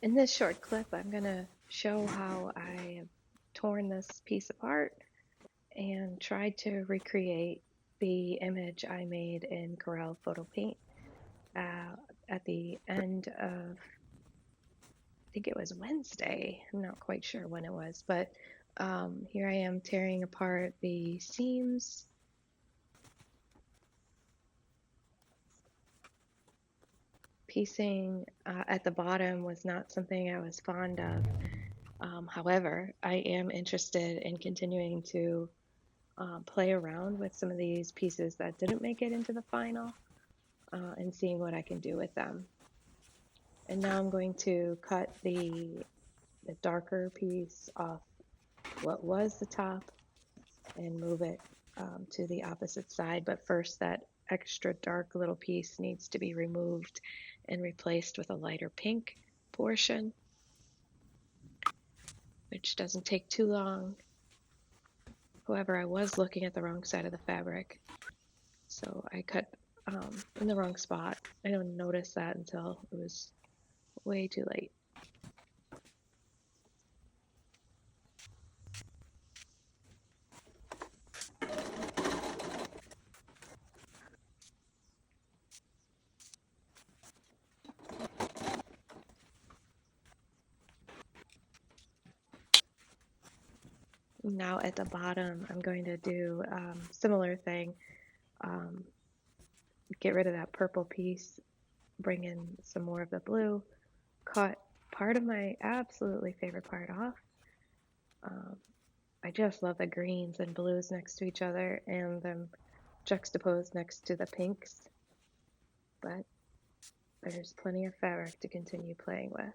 In this short clip, I'm going to show how I have torn this piece apart and tried to recreate the image I made in Corel Photo Paint uh, at the end of, I think it was Wednesday. I'm not quite sure when it was, but here I am tearing apart the seams. Piecing at the bottom was not something I was fond of. However, I am interested in continuing to play around with some of these pieces that didn't make it into the final and seeing what I can do with them. And now I'm going to cut the darker piece off what was the top and move it to the opposite side. But first, that extra dark little piece needs to be removed and replaced with a lighter pink portion, which doesn't take too long. However, I was looking at the wrong side of the fabric, so I cut in the wrong spot. I didn't notice that until it was way too late. Now at the bottom, I'm going to do similar thing. Um, get rid of that purple piece, bring in some more of the blue, cut part of my absolutely favorite part off. Um, I just love the greens and blues next to each other and them juxtaposed next to the pinks, but there's plenty of fabric to continue playing with.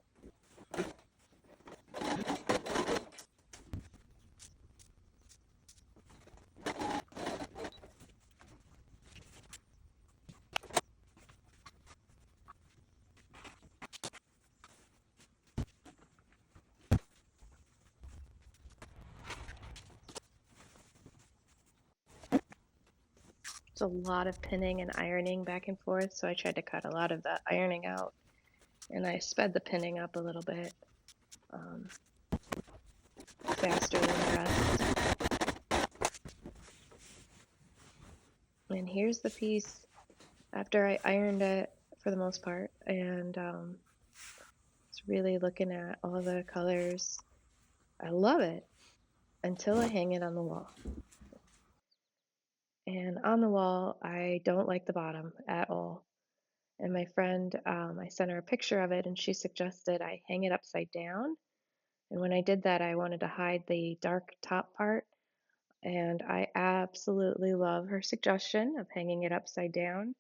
It's a lot of pinning and ironing back and forth, so I tried to cut a lot of the ironing out and I sped the pinning up a little bit um, faster than the rest. And here's the piece after I ironed it for the most part, and it's really looking at all the colors. I love it until I hang it on the wall. And on the wall, I don't like the bottom at all. And my friend, I sent her a picture of it, and she suggested I hang it upside down. And when I did that, I wanted to hide the dark top part. And I absolutely love her suggestion of hanging it upside down.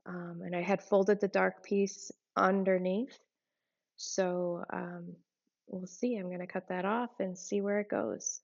And I had folded the dark piece underneath. So we'll see. I'm going to cut that off and see where it goes.